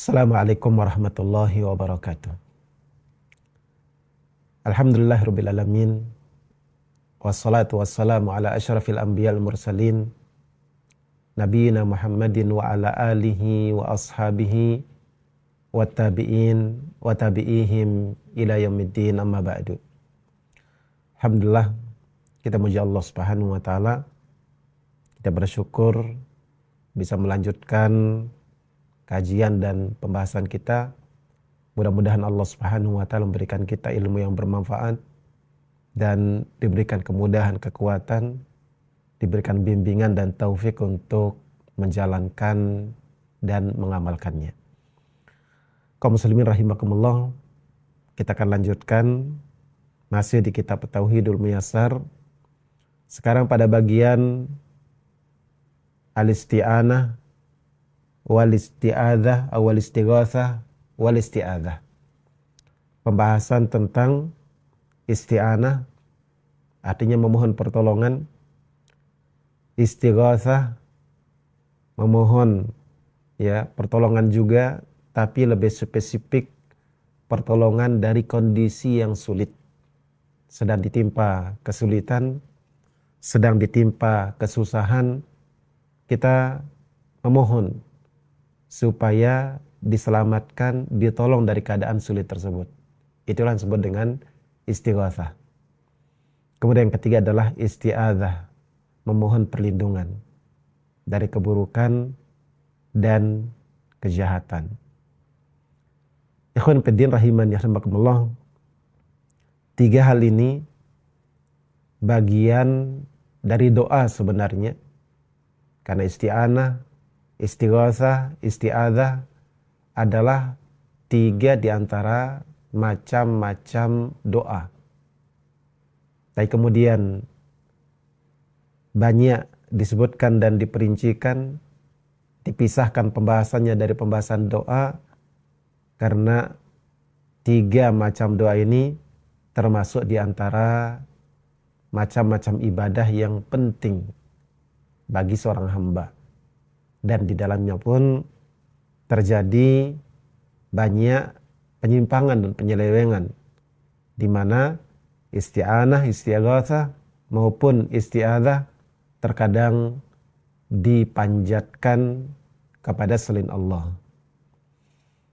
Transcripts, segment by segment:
Assalamualaikum warahmatullahi wabarakatuh. Alhamdulillahirabbil alamin. Wassalatu wassalamu ala asyrafil anbiya'il mursalin nabiyina Muhammadin wa ala alihi wa ashabihi wa tabi'in wa tabi'ihim ila yaumiddin, amma ba'du. Alhamdulillah, kita muji Allah Subhanahu wa taala. Kita bersyukur bisa melanjutkan kajian dan pembahasan kita. Mudah-mudahan Allah Subhanahu wa taala memberikan kita ilmu yang bermanfaat dan diberikan kemudahan, kekuatan, diberikan bimbingan dan taufik untuk menjalankan dan mengamalkannya. Kaum muslimin rahimakumullah, kita akan lanjutkan masih di kitab Tauhidul Muyassar. Sekarang pada bagian al-isti'anah wal isti'adzah wal istighatsah wal isti'adzah. Pembahasan tentang isti'anah artinya memohon pertolongan, istighatsah memohon pertolongan juga, tapi lebih spesifik pertolongan dari kondisi yang sulit. Sedang ditimpa kesulitan, sedang ditimpa kesusahan, kita memohon supaya diselamatkan, ditolong dari keadaan sulit tersebut. Itulah yang disebut dengan istighatsah. Kemudian yang ketiga adalah isti'adzah, memohon perlindungan dari keburukan dan kejahatan. Ikhwan fiddin rahimani rahimakumullah, tiga hal ini bagian dari doa sebenarnya. Karena isti'anah, istighatsah, isti'adzah adalah tiga di antara macam-macam doa. Tapi kemudian banyak disebutkan dan diperincikan, dipisahkan pembahasannya dari pembahasan doa, karena tiga macam doa ini termasuk di antara macam-macam ibadah yang penting bagi seorang hamba. Dan di dalamnya pun terjadi banyak penyimpangan dan penyelewengan, di mana isti'anah, istighatsah maupun isti'adzah terkadang dipanjatkan kepada selain Allah.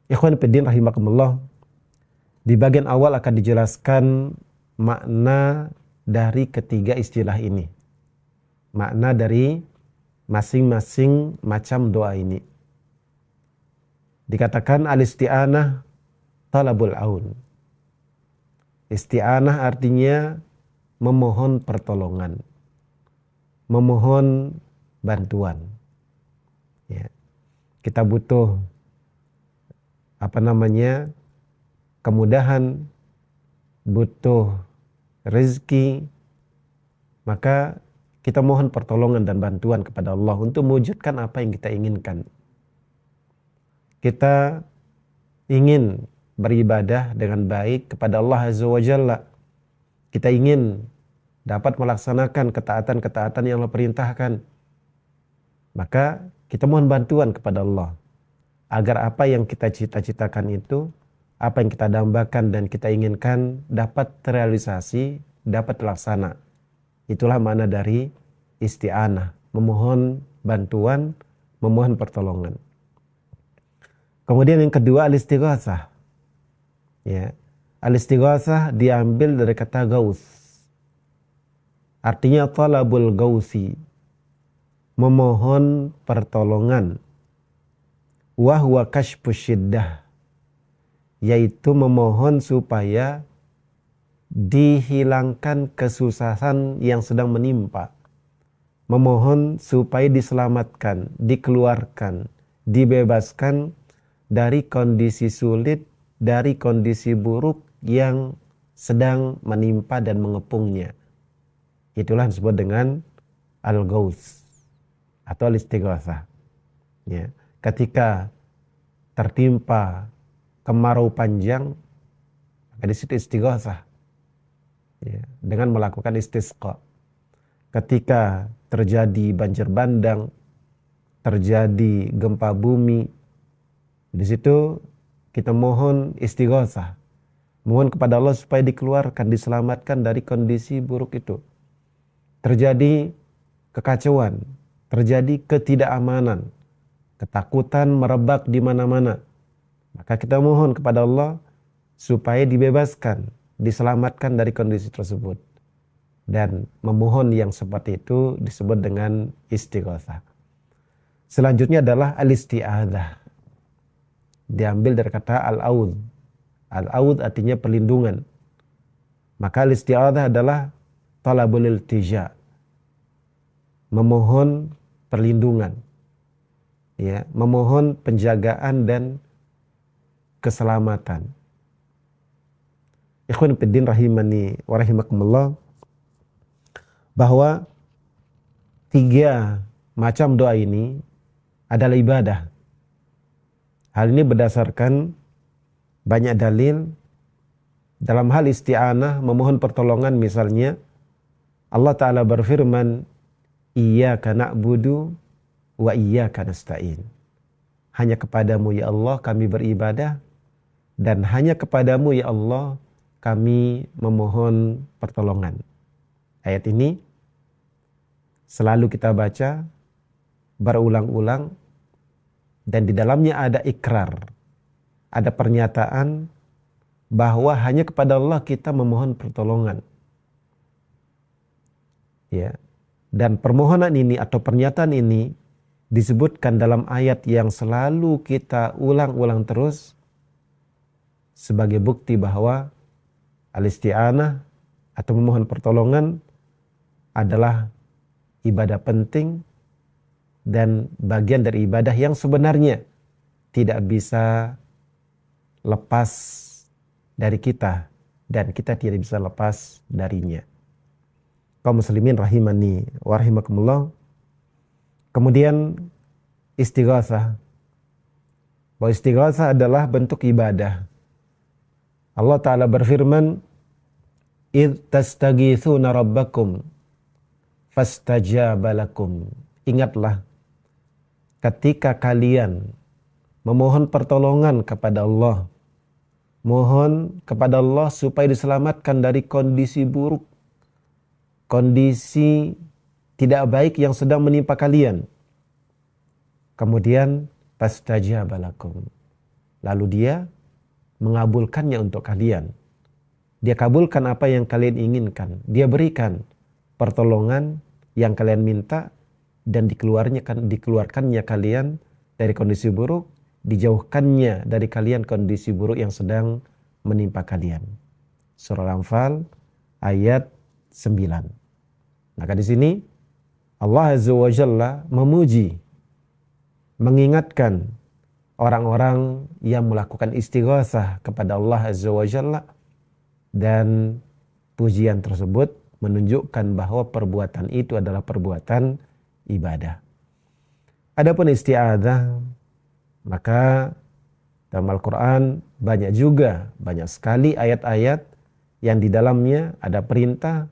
Ikhwan fiddin rahimakumullah, di bagian awal akan dijelaskan makna dari ketiga istilah ini, makna dari masing-masing macam doa ini. Dikatakan al-isti'anah talabul aun. Isti'anah artinya memohon pertolongan, memohon bantuan. Ya. Kita butuh kemudahan, butuh rezeki, maka kita mohon pertolongan dan bantuan kepada Allah untuk mewujudkan apa yang kita inginkan. Kita ingin beribadah dengan baik kepada Allah Azza wa Jalla. Kita ingin dapat melaksanakan ketaatan-ketaatan yang Allah perintahkan. Maka kita mohon bantuan kepada Allah agar apa yang kita cita-citakan itu, apa yang kita dambakan dan kita inginkan dapat terrealisasi, dapat terlaksana. Itulah makna dari isti'anah, memohon bantuan, memohon pertolongan. Kemudian yang kedua al-istighatsah. Ya. Al-istighatsah diambil dari kata gaus. Artinya talabul gausi, memohon pertolongan. Wa huwa kashfus syiddah, yaitu memohon supaya dihilangkan kesusahan yang sedang menimpa. Memohon supaya diselamatkan, dikeluarkan, dibebaskan dari kondisi sulit, dari kondisi buruk yang sedang menimpa dan mengepungnya. Itulah yang disebut dengan al-ghaus atau al-istighatsah. Ya. Ketika tertimpa kemarau panjang, maka di situ istighatsah. Ya, dengan melakukan istisqa. Ketika terjadi banjir bandang, terjadi gempa bumi, Di situ kita mohon istighosah, mohon kepada Allah supaya dikeluarkan, diselamatkan dari kondisi buruk itu. Terjadi kekacauan, terjadi ketidakamanan, ketakutan merebak di mana-mana. Maka kita mohon kepada Allah supaya dibebaskan, diselamatkan dari kondisi tersebut. Dan memohon yang seperti itu disebut dengan istighosah. Selanjutnya adalah al-isti'adzah. Diambil dari kata al-audh. Al-audh artinya perlindungan. Maka al-isti'adzah adalah talabul iltija, memohon perlindungan, ya, memohon penjagaan dan keselamatan. Ikhwan fiddin rahimani wa rahimakumullah, bahwa 3 macam doa ini adalah ibadah. Hal ini berdasarkan banyak dalil. Dalam hal isti'anah, memohon pertolongan, misalnya Allah Ta'ala berfirman, iyyaka na'budu wa iyyaka nasta'in. Hanya kepadamu ya Allah kami beribadah, dan hanya kepadamu ya Allah kami memohon pertolongan. Ayat ini selalu kita baca berulang-ulang, dan di dalamnya ada ikrar, ada pernyataan bahwa hanya kepada Allah kita memohon pertolongan. Ya. Dan permohonan ini atau pernyataan ini disebutkan dalam ayat yang selalu kita ulang-ulang terus sebagai bukti bahwa al-isti'anah atau memohon pertolongan adalah ibadah penting dan bagian dari ibadah yang sebenarnya tidak bisa lepas dari kita dan kita tidak bisa lepas darinya. Kaum muslimin rahimani wa rahimakumullah. Kemudian istighosah. Bahwa istighosah adalah bentuk ibadah. Allah Ta'ala berfirman, "Idh tastaghithuna rabbakum fastajaba lakum." Ingatlah ketika kalian memohon pertolongan kepada Allah, mohon kepada Allah supaya diselamatkan dari kondisi buruk, kondisi tidak baik yang sedang menimpa kalian. Kemudian fastajaba lakum. Lalu dia mengabulkannya untuk kalian. Dia kabulkan apa yang kalian inginkan. Dia berikan pertolongan yang kalian minta, dan dikeluarkannya kalian dari kondisi buruk, dijauhkannya dari kalian kondisi buruk yang sedang menimpa kalian. Surah Al-Anfal ayat 9. Maka di sini Allah Azza wa Jalla memuji, mengingatkan orang-orang yang melakukan istighosah kepada Allah Azza wa Jalla, dan pujian tersebut menunjukkan bahwa perbuatan itu adalah perbuatan ibadah. Adapun isti'adzah, maka dalam Al-Quran banyak sekali ayat-ayat yang di dalamnya ada perintah,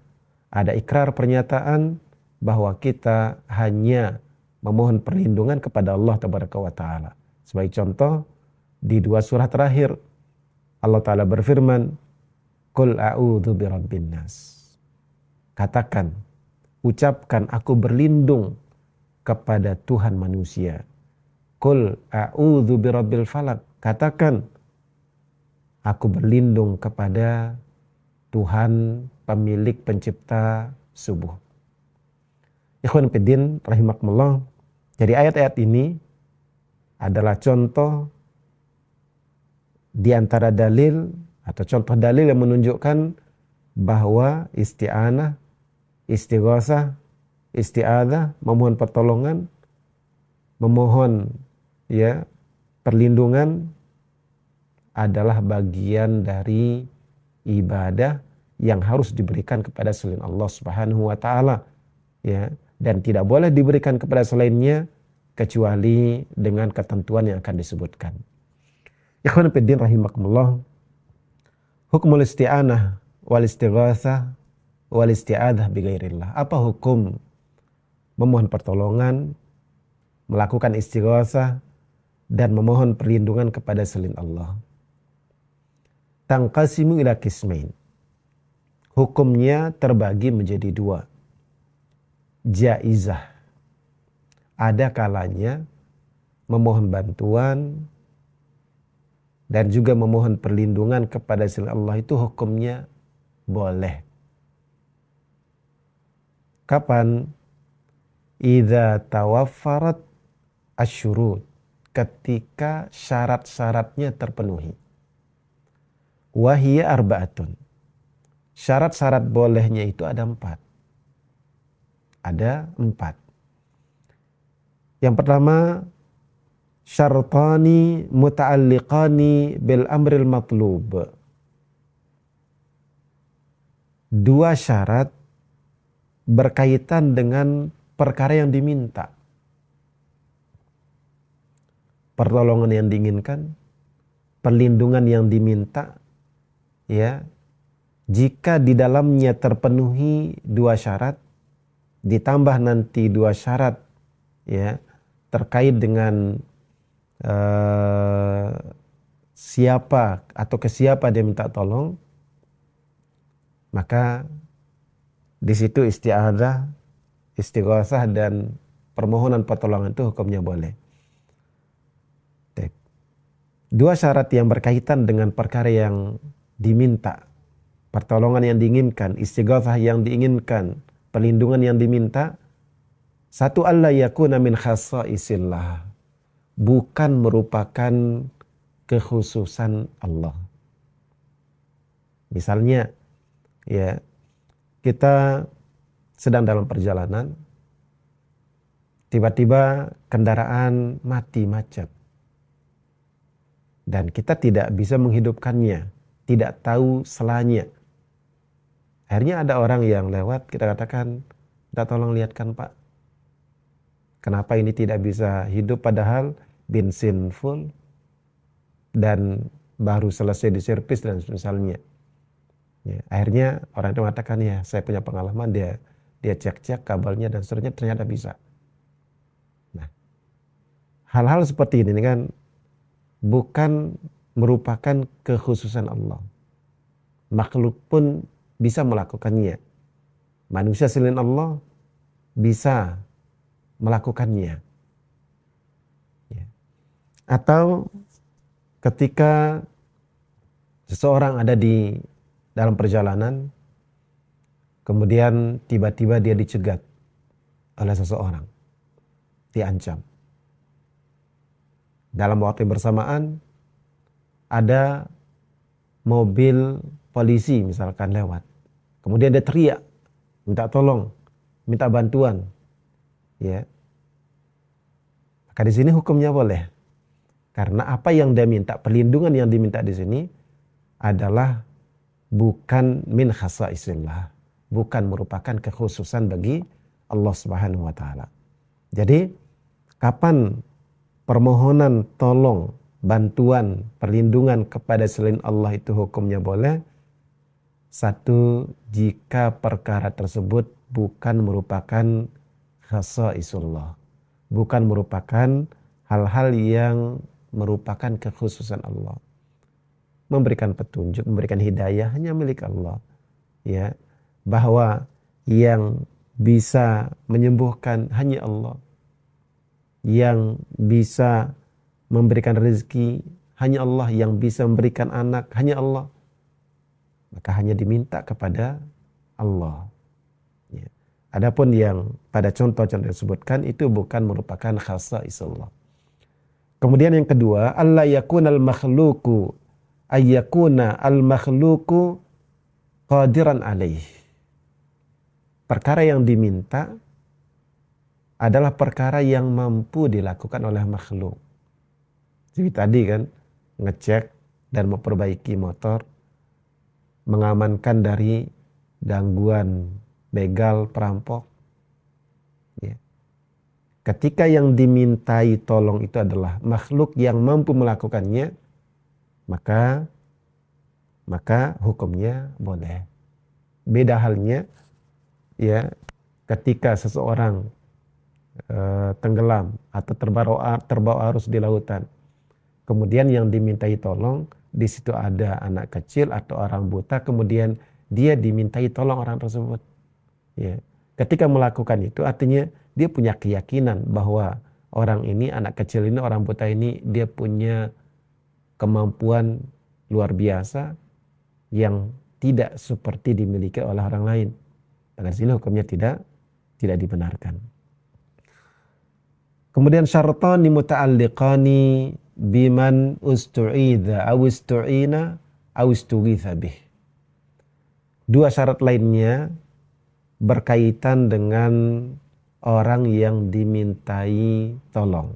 ada ikrar pernyataan bahwa kita hanya memohon perlindungan kepada Allah Tabaraka wa Ta'ala. Sebagai contoh, di 2 surah terakhir Allah Ta'ala berfirman, "Qul a'udzu birabbin nas." Katakan, ucapkan, aku berlindung kepada Tuhan manusia. Qul a'udzu birabbil falaq. Katakan, aku berlindung kepada Tuhan pemilik pencipta subuh. Ikhwan fiddin rahimakumullah. Jadi ayat-ayat ini adalah contoh di antara dalil atau contoh dalil yang menunjukkan bahwa isti'anah, istighosah, isti'adzah, memohon pertolongan, memohon perlindungan adalah bagian dari ibadah yang harus diberikan kepada selain Allah Subhanahu wa Ta'ala, dan tidak boleh diberikan kepada selainnya kecuali dengan ketentuan yang akan disebutkan. Ikhwan fiddin rahimakumullah. Hukmul isti'anah wal istighatsah wal isti'adzah bighairillah. Apa hukum memohon pertolongan, melakukan istighatsah dan memohon perlindungan kepada selain Allah. Tanqasimu ila qismain. Hukumnya terbagi menjadi dua. Jaizah. Ada kalanya memohon bantuan dan juga memohon perlindungan kepada selain Allah itu hukumnya boleh. Kapan? Idza tawaffarat asyurut. Ketika syarat-syaratnya terpenuhi. Wahiyya arba'atun. Syarat-syarat bolehnya itu ada 4. Ada 4. Yang pertama, syartani muta'alliqani bil amril matlub. 2 syarat berkaitan dengan perkara yang diminta. Pertolongan yang diinginkan, perlindungan yang diminta, ya. Jika di dalamnya terpenuhi 2 syarat, ditambah nanti 2 syarat, ya, terkait dengan siapa atau ke siapa dia minta tolong, maka di situ isti'adzah, istighosah dan permohonan pertolongan itu hukumnya boleh. 2 syarat yang berkaitan dengan perkara yang diminta, pertolongan yang diinginkan, istighosah yang diinginkan, perlindungan yang diminta. 1, alla yakuna min khasaisillah. Bukan merupakan kekhususan Allah. Misalnya, ya, kita sedang dalam perjalanan, tiba-tiba kendaraan mati macet. Dan kita tidak bisa menghidupkannya, tidak tahu selanya. Akhirnya ada orang yang lewat, kita katakan, "Kita tolong lihatkan Pak, kenapa ini tidak bisa hidup padahal bensin full dan baru selesai diservis dan misalnya." Ya, akhirnya orang itu mengatakan, "Ya, saya punya pengalaman, dia cek-cek kabelnya dan seterusnya, ternyata bisa." Nah, hal-hal seperti ini kan bukan merupakan kekhususan Allah. Makhluk pun bisa melakukannya. Manusia selain Allah bisa melakukannya. Ya. Atau ketika seseorang ada di dalam perjalanan, kemudian tiba-tiba dia dicegat oleh seseorang, diancam. Dalam waktu yang bersamaan ada mobil polisi misalkan lewat. Kemudian dia teriak, minta tolong, minta bantuan. Ya. Maka di sini hukumnya boleh. Karena apa yang dia minta, perlindungan yang diminta di sini adalah bukan min khasaisillah, bukan merupakan kekhususan bagi Allah Subhanahu wa taala. Jadi, kapan permohonan tolong, bantuan, perlindungan kepada selain Allah itu hukumnya boleh? 1, jika perkara tersebut bukan merupakan khasaisullah, bukan merupakan hal-hal yang merupakan kekhususan Allah. Memberikan petunjuk, memberikan hidayah hanya milik Allah. Ya, bahwa yang bisa menyembuhkan hanya Allah. Yang bisa memberikan rezeki hanya Allah, yang bisa memberikan anak hanya Allah. Maka hanya diminta kepada Allah. Ya. Adapun yang pada contoh-contoh disebutkan itu bukan merupakan khasaisullah. Kemudian yang kedua, alla yakunal makhluqu ayyakuna al makhluqu qadiran alaih. Perkara yang diminta adalah perkara yang mampu dilakukan oleh makhluk. Jadi tadi kan, ngecek dan memperbaiki motor, mengamankan dari gangguan begal, perampok. Ya. Ketika yang dimintai tolong itu adalah makhluk yang mampu melakukannya, maka hukumnya boleh. Beda halnya, ya, ketika seseorang tenggelam atau terbawa arus di lautan. kemudian yang dimintai tolong di situ ada anak kecil atau orang buta, kemudian dia dimintai tolong orang tersebut. Ya. Ketika melakukan itu artinya dia punya keyakinan bahwa orang ini, anak kecil ini, orang buta ini, dia punya kemampuan luar biasa yang tidak seperti dimiliki oleh orang lain. Maka di sini hukumnya tidak dibenarkan. Kemudian syartani muta'alliqani biman ustu'idha aw ustu'ina aw ustughitha bih. Dua syarat lainnya berkaitan dengan orang yang dimintai tolong,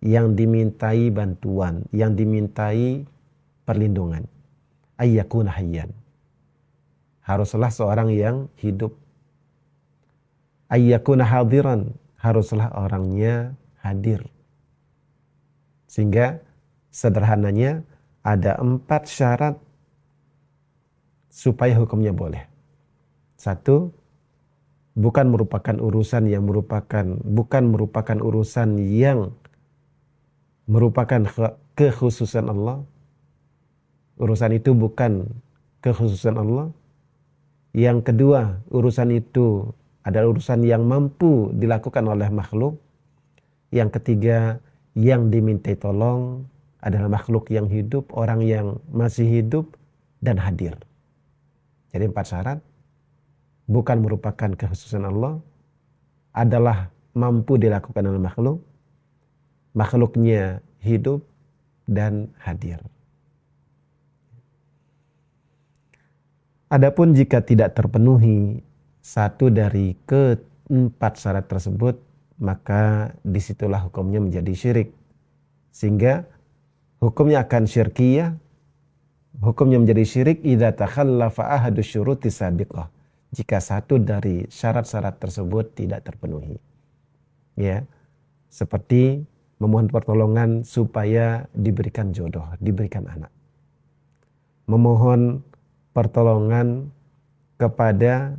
yang dimintai bantuan, yang dimintai perlindungan. Ayyakuna hayyan. Haruslah seorang yang hidup. Ayyakuna hadiran. Haruslah orangnya hadir. Sehingga sederhananya ada 4 syarat supaya hukumnya boleh. 1, bukan merupakan urusan yang merupakan kekhususan Allah. Urusan itu bukan kekhususan Allah. Yang kedua, urusan itu adalah urusan yang mampu dilakukan oleh makhluk. Yang ketiga, yang dimintai tolong adalah makhluk yang hidup, orang yang masih hidup dan hadir. Jadi 4 syarat. Bukan merupakan kekhususan Allah, adalah mampu dilakukan oleh makhluk, makhluknya hidup dan hadir. Adapun jika tidak terpenuhi satu dari ke-4 syarat tersebut, maka disitulah hukumnya menjadi syirik. Sehingga hukumnya akan syirkiyah, hukumnya menjadi syirik idza takhallafa ahadu syuruti sabiqah. Jika satu dari syarat-syarat tersebut tidak terpenuhi. Ya. Seperti memohon pertolongan supaya diberikan jodoh, diberikan anak. Memohon pertolongan kepada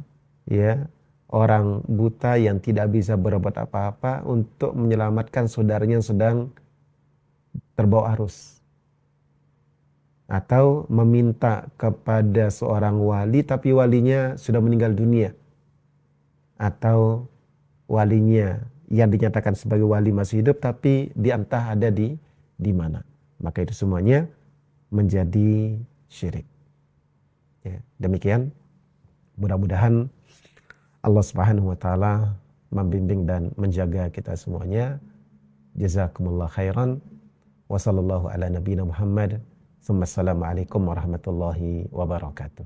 orang buta yang tidak bisa berbuat apa-apa untuk menyelamatkan saudaranya yang sedang terbawa arus. Atau meminta kepada seorang wali tapi walinya sudah meninggal dunia. Atau walinya yang dinyatakan sebagai wali masih hidup tapi entah ada di mana. Maka itu semuanya menjadi syirik. Ya, demikian. Mudah-mudahan Allah Subhanahu wa taala membimbing dan menjaga kita semuanya. Jazakumullah khairan. Wa sallallahu ala nabiyina Muhammad. Assalamualaikum warahmatullahi wabarakatuh.